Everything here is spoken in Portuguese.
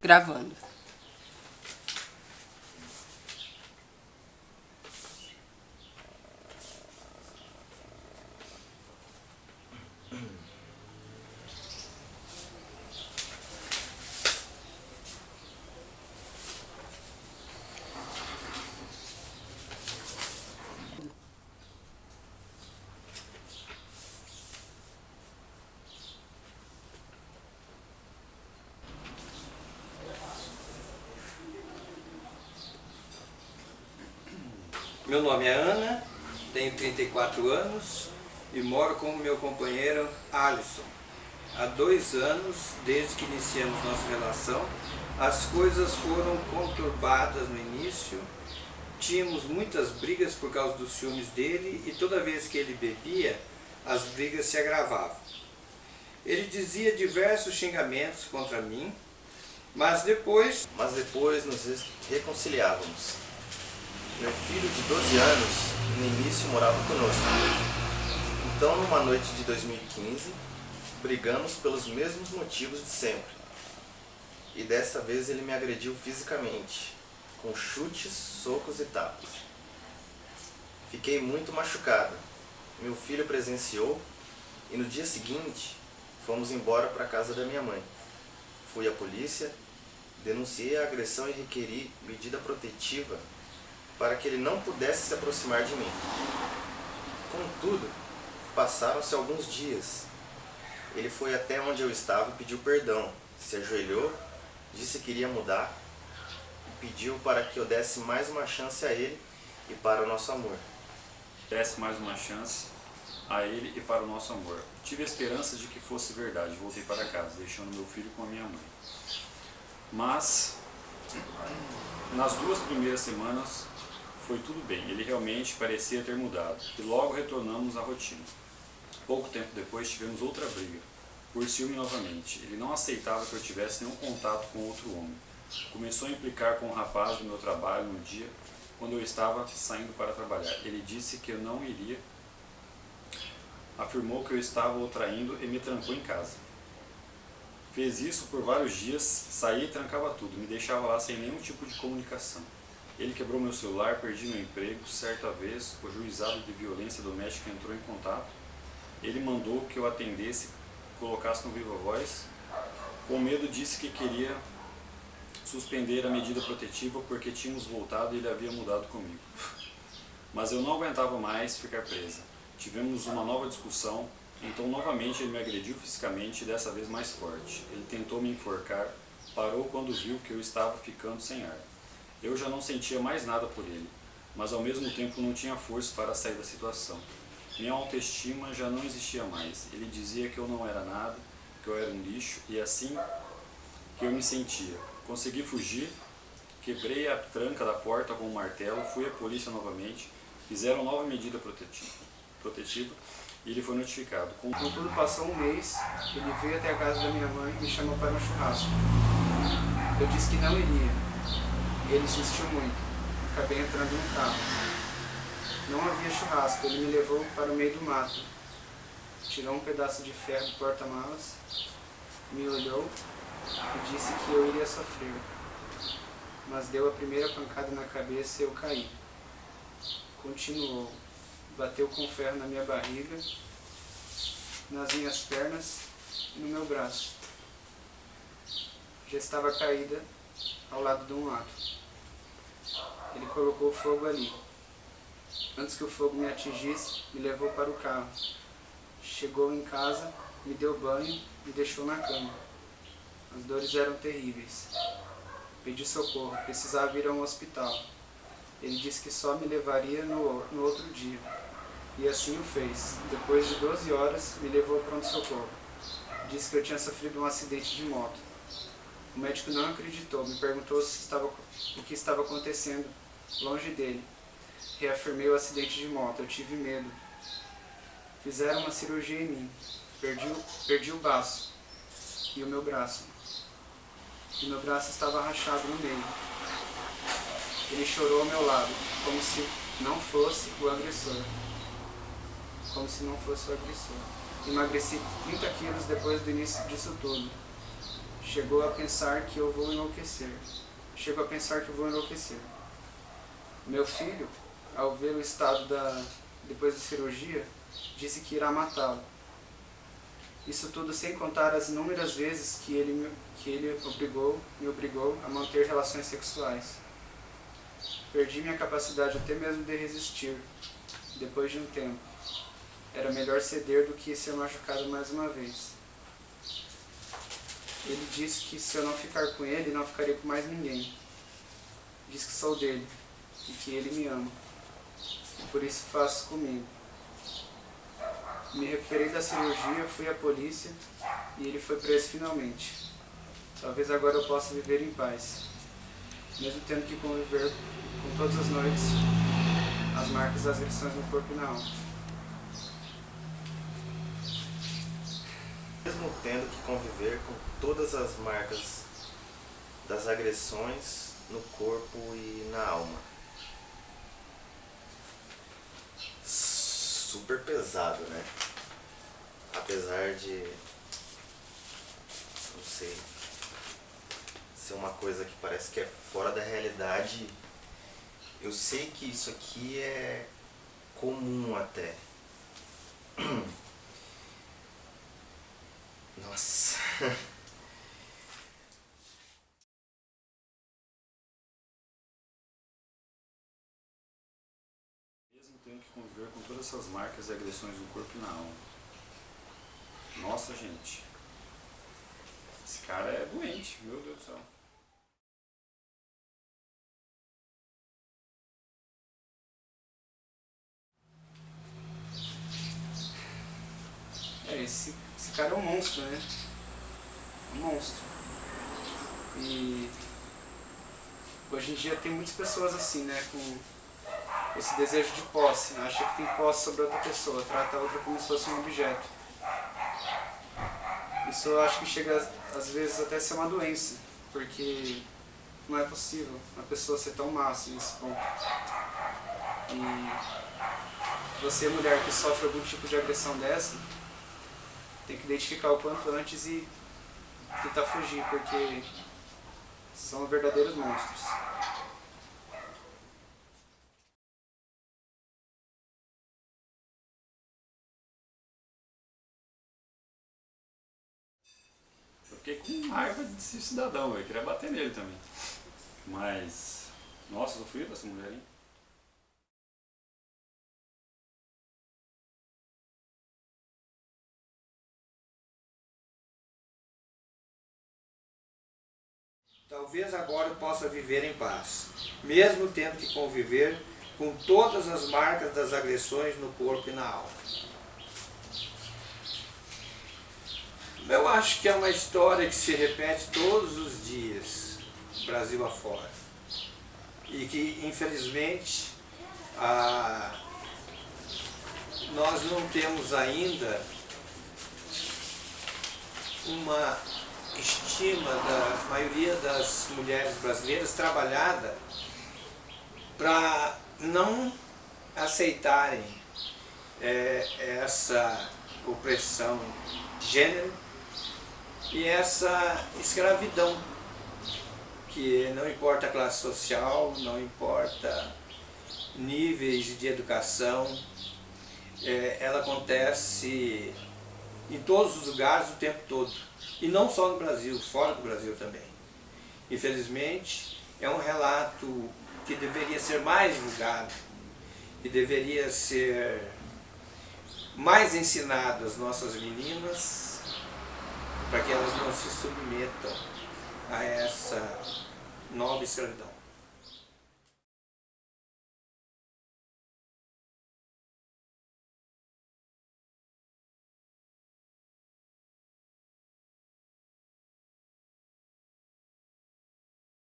Gravando. Meu nome é Ana, tenho 34 anos e moro com meu companheiro Alisson. Há 2 anos, desde que iniciamos nossa relação, as coisas foram conturbadas no início. Tínhamos muitas brigas por causa dos ciúmes dele e toda vez que ele bebia, as brigas se agravavam. Ele dizia diversos xingamentos contra mim, mas depois nos reconciliávamos. Meu filho de 12 anos, no início, morava conosco. Então, numa noite de 2015, brigamos pelos mesmos motivos de sempre. E dessa vez ele me agrediu fisicamente, com chutes, socos e tapas. Fiquei muito machucado. Meu filho presenciou e no dia seguinte fomos embora para a casa da minha mãe. Fui à polícia, denunciei a agressão e requeri medida protetiva para que ele não pudesse se aproximar de mim. Contudo, passaram-se alguns dias. Ele foi até onde eu estava e pediu perdão, se ajoelhou, disse que iria mudar e pediu para que eu desse mais uma chance a ele e para o nosso amor. Desse mais uma chance a ele e para o nosso amor. Tive a esperança de que fosse verdade. Voltei para casa, deixando meu filho com a minha mãe. Mas, nas 2 primeiras semanas, foi tudo bem. Ele realmente parecia ter mudado. E logo retornamos à rotina. Pouco tempo depois tivemos outra briga. Por ciúme novamente. Ele não aceitava que eu tivesse nenhum contato com outro homem. Começou a implicar com um rapaz do meu trabalho no dia quando eu estava saindo para trabalhar. Ele disse que eu não iria. Afirmou que eu estava o traindo e me trancou em casa. Fez isso por vários dias, saía e trancava tudo, me deixava lá sem nenhum tipo de comunicação. Ele quebrou meu celular, perdi meu emprego. Certa vez, o juizado de violência doméstica entrou em contato. Ele mandou que eu atendesse, colocasse no Viva Voz. Com medo, disse que queria suspender a medida protetiva porque tínhamos voltado e ele havia mudado comigo. Mas eu não aguentava mais ficar presa. Tivemos uma nova discussão, então novamente ele me agrediu fisicamente e dessa vez mais forte. Ele tentou me enforcar, parou quando viu que eu estava ficando sem ar. Eu já não sentia mais nada por ele, mas ao mesmo tempo não tinha força para sair da situação. Minha autoestima já não existia mais. Ele dizia que eu não era nada, que eu era um lixo, e assim que eu me sentia. Consegui fugir, quebrei a tranca da porta com um martelo, fui à polícia novamente, fizeram nova medida protetiva e ele foi notificado. Contudo, passou um mês, ele veio até a casa da minha mãe e me chamou para um churrasco. Eu disse que não iria. Ele insistiu muito. Acabei entrando no carro. Não havia churrasco. Ele me levou para o meio do mato. Tirou um pedaço de ferro do porta-malas, me olhou e disse que eu iria sofrer. Mas deu a primeira pancada na cabeça e eu caí. Continuou. Bateu com ferro na minha barriga, nas minhas pernas e no meu braço. Já estava caída ao lado de um mato. Ele colocou fogo ali. Antes que o fogo me atingisse, me levou para o carro. Chegou em casa, me deu banho e deixou na cama. As dores eram terríveis. Pedi socorro, precisava ir a um hospital. Ele disse que só me levaria no outro dia. E assim o fez. Depois de 12 horas, me levou ao pronto-socorro. Disse que eu tinha sofrido um acidente de moto. O médico não acreditou, me perguntou o que estava acontecendo longe dele. Reafirmei o acidente de moto, eu tive medo. Fizeram uma cirurgia em mim. Perdi o baço e o meu braço. E meu braço estava rachado no meio. Ele chorou ao meu lado, como se não fosse o agressor. Emagreci 30 quilos depois do início disso tudo. Chego a pensar que eu vou enlouquecer. Meu filho, ao ver o estado depois da cirurgia, disse que irá matá-lo. Isso tudo sem contar as inúmeras vezes que ele me obrigou a manter relações sexuais. Perdi minha capacidade até mesmo de resistir, depois de um tempo. Era melhor ceder do que ser machucado mais uma vez. Ele disse que se eu não ficar com ele, não ficaria com mais ninguém. Diz que sou dele e que ele me ama. E por isso faço comigo. Me recuperei da cirurgia, fui à polícia e ele foi preso finalmente. Talvez agora eu possa viver em paz, mesmo tendo que conviver com todas as noites as marcas das agressões no corpo e na alma. Mesmo tendo que conviver com todas as marcas das agressões no corpo e na alma. Super pesado, né? Apesar de, não sei, ser uma coisa que parece que é fora da realidade, eu sei que isso aqui é comum até. Nossa. Mesmo tendo que conviver com todas essas marcas e agressões no corpo e na alma. Nossa, gente. Esse cara é doente, meu Deus do céu. Esse cara é um monstro, né? Um monstro. E hoje em dia tem muitas pessoas assim, né? Com esse desejo de posse, né? Acha que tem posse sobre outra pessoa, trata a outra como se fosse um objeto. Isso eu acho que chega às vezes até a ser uma doença, porque não é possível uma pessoa ser tão má assim nesse ponto. E você, mulher que sofre algum tipo de agressão dessa, tem que identificar o quanto antes e tentar fugir, porque são verdadeiros monstros. Eu fiquei com raiva desse cidadão, eu queria bater nele também. Mas, nossa, eu sofri dessa mulher, hein? Talvez agora eu possa viver em paz, mesmo tendo que conviver com todas as marcas das agressões no corpo e na alma. Eu acho que é uma história que se repete todos os dias, Brasil afora. E que, infelizmente, nós não temos ainda uma estima da maioria das mulheres brasileiras trabalhada para não aceitarem essa opressão de gênero e essa escravidão, que não importa a classe social, não importa níveis de educação, ela acontece em todos os lugares o tempo todo. E não só no Brasil, fora do Brasil também. Infelizmente, é um relato que deveria ser mais divulgado, que deveria ser mais ensinado às nossas meninas, para que elas não se submetam a essa nova escravidão.